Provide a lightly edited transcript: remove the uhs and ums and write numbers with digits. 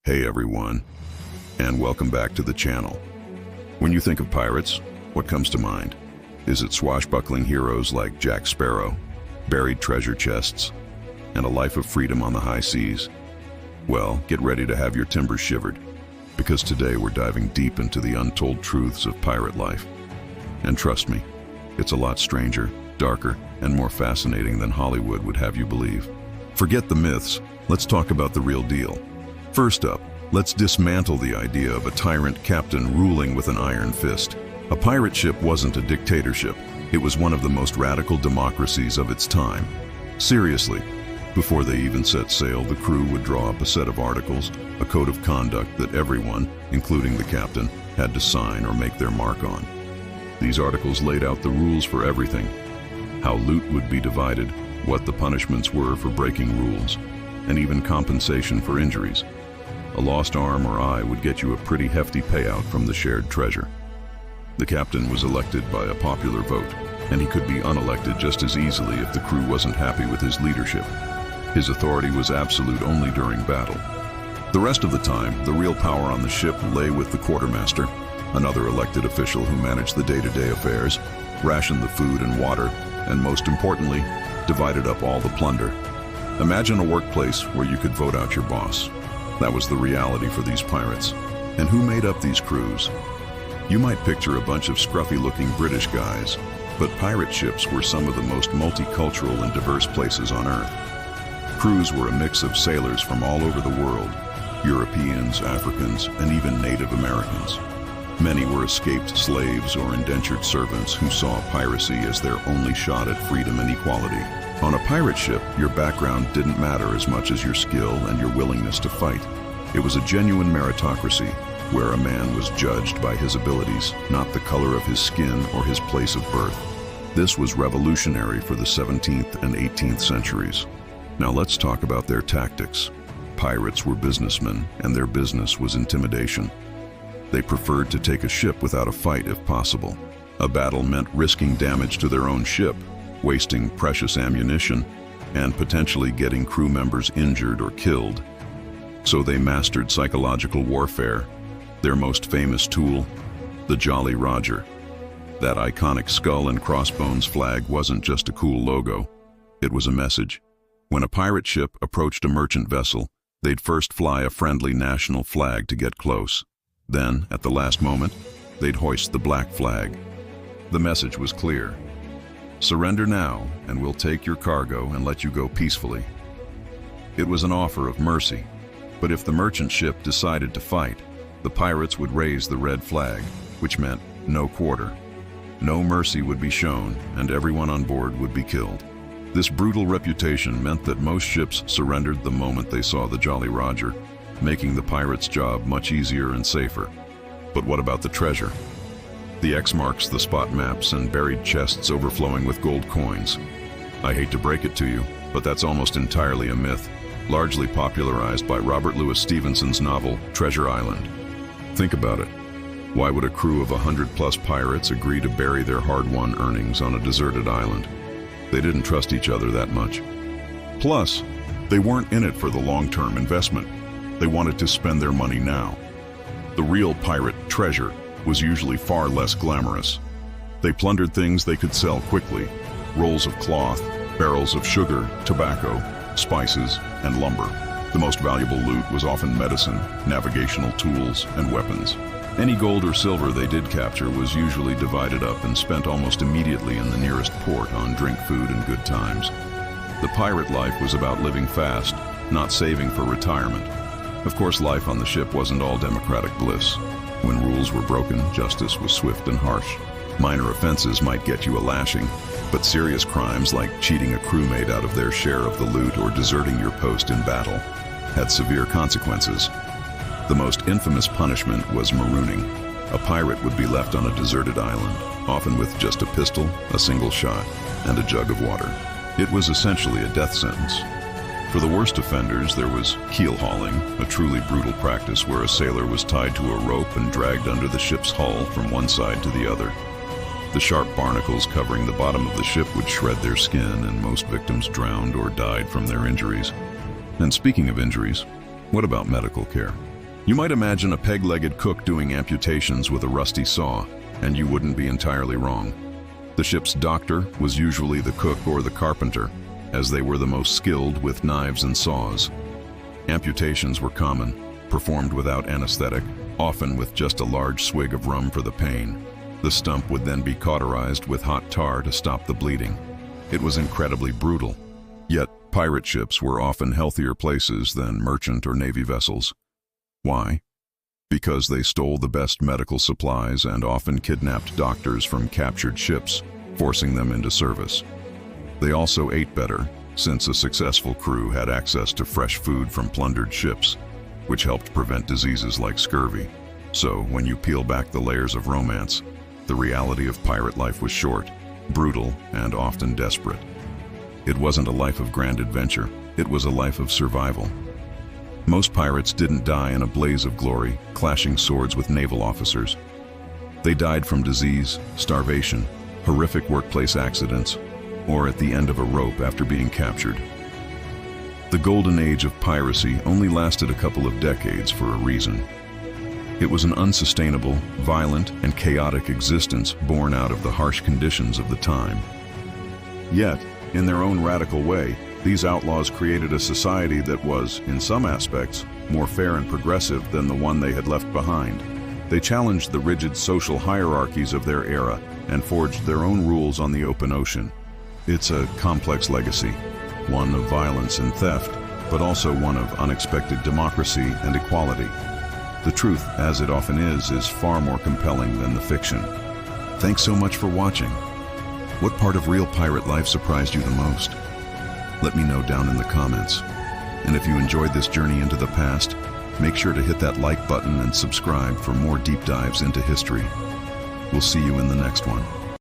Hey everyone, and welcome back to the channel. When you think of pirates, what comes to mind? Is it swashbuckling heroes like Jack Sparrow, buried treasure chests, and a life of freedom on the high seas? Well, get ready to have your timbers shivered, because today we're diving deep into the untold truths of pirate life. And trust me, it's a lot stranger, darker, and more fascinating than Hollywood would have you believe. Forget the myths, let's talk about the real deal. First up, let's dismantle the idea of a tyrant captain ruling with an iron fist. A pirate ship wasn't a dictatorship. It was one of the most radical democracies of its time. Seriously, before they even set sail, the crew would draw up a set of articles, a code of conduct that everyone, including the captain, had to sign or make their mark on. These articles laid out the rules for everything: how loot would be divided, what the punishments were for breaking rules, and even compensation for injuries. A lost arm or eye would get you a pretty hefty payout from the shared treasure. The captain was elected by a popular vote, and he could be unelected just as easily if the crew wasn't happy with his leadership. His authority was absolute only during battle. The rest of the time, the real power on the ship lay with the quartermaster, another elected official who managed the day-to-day affairs, rationed the food and water, and most importantly, divided up all the plunder. Imagine a workplace where you could vote out your boss. That was the reality for these pirates. And who made up these crews? You might picture a bunch of scruffy-looking British guys, but pirate ships were some of the most multicultural and diverse places on Earth. Crews were a mix of sailors from all over the world, Europeans, Africans, and even Native Americans. Many were escaped slaves or indentured servants who saw piracy as their only shot at freedom and equality. On a pirate ship, your background didn't matter as much as your skill and your willingness to fight. It was a genuine meritocracy, where a man was judged by his abilities, not the color of his skin or his place of birth. This was revolutionary for the 17th and 18th centuries. Now let's talk about their tactics. Pirates were businessmen, and their business was intimidation. They preferred to take a ship without a fight if possible. A battle meant risking damage to their own ship, wasting precious ammunition, and potentially getting crew members injured or killed. So they mastered psychological warfare. Their most famous tool, the Jolly Roger. That iconic skull and crossbones flag wasn't just a cool logo. It was a message. When a pirate ship approached a merchant vessel, they'd first fly a friendly national flag to get close. Then, at the last moment, they'd hoist the black flag. The message was clear. Surrender now, and we'll take your cargo and let you go peacefully. It was an offer of mercy, but if the merchant ship decided to fight, the pirates would raise the red flag, which meant no quarter. No mercy would be shown, and everyone on board would be killed. This brutal reputation meant that most ships surrendered the moment they saw the Jolly Roger, making the pirates' job much easier and safer. But what about the treasure? The X marks the spot maps and buried chests overflowing with gold coins. I hate to break it to you, but that's almost entirely a myth, largely popularized by Robert Louis Stevenson's novel, Treasure Island. Think about it. Why would a crew of 100+ pirates agree to bury their hard-won earnings on a deserted island? They didn't trust each other that much. Plus, they weren't in it for the long-term investment. They wanted to spend their money now. The real pirate treasure was usually far less glamorous. They plundered things they could sell quickly: rolls of cloth, barrels of sugar, tobacco, spices, and lumber. The most valuable loot was often medicine, navigational tools, and weapons. Any gold or silver they did capture was usually divided up and spent almost immediately in the nearest port on drink, food, and good times. The pirate life was about living fast, not saving for retirement. Of course, life on the ship wasn't all democratic bliss. When rules were broken, justice was swift and harsh. Minor offenses might get you a lashing, but serious crimes like cheating a crewmate out of their share of the loot or deserting your post in battle had severe consequences. The most infamous punishment was marooning. A pirate would be left on a deserted island, often with just a pistol, a single shot, and a jug of water. It was essentially a death sentence. For the worst offenders, there was keel hauling, a truly brutal practice where a sailor was tied to a rope and dragged under the ship's hull from one side to the other. The sharp barnacles covering the bottom of the ship would shred their skin, and most victims drowned or died from their injuries. And speaking of injuries, what about medical care? You might imagine a peg-legged cook doing amputations with a rusty saw, and you wouldn't be entirely wrong. The ship's doctor was usually the cook or the carpenter, as they were the most skilled with knives and saws. Amputations were common, performed without anesthetic, often with just a large swig of rum for the pain. The stump would then be cauterized with hot tar to stop the bleeding. It was incredibly brutal. Yet, pirate ships were often healthier places than merchant or navy vessels. Why? Because they stole the best medical supplies and often kidnapped doctors from captured ships, forcing them into service. They also ate better, since a successful crew had access to fresh food from plundered ships, which helped prevent diseases like scurvy. So, when you peel back the layers of romance, the reality of pirate life was short, brutal, and often desperate. It wasn't a life of grand adventure, it was a life of survival. Most pirates didn't die in a blaze of glory, clashing swords with naval officers. They died from disease, starvation, horrific workplace accidents, or at the end of a rope after being captured. The Golden Age of Piracy only lasted a couple of decades for a reason. It was an unsustainable, violent, and chaotic existence born out of the harsh conditions of the time. Yet, in their own radical way, these outlaws created a society that was, in some aspects, more fair and progressive than the one they had left behind. They challenged the rigid social hierarchies of their era and forged their own rules on the open ocean. It's a complex legacy, one of violence and theft, but also one of unexpected democracy and equality. The truth, as it often is far more compelling than the fiction. Thanks so much for watching. What part of real pirate life surprised you the most? Let me know down in the comments. And if you enjoyed this journey into the past, make sure to hit that like button and subscribe for more deep dives into history. We'll see you in the next one.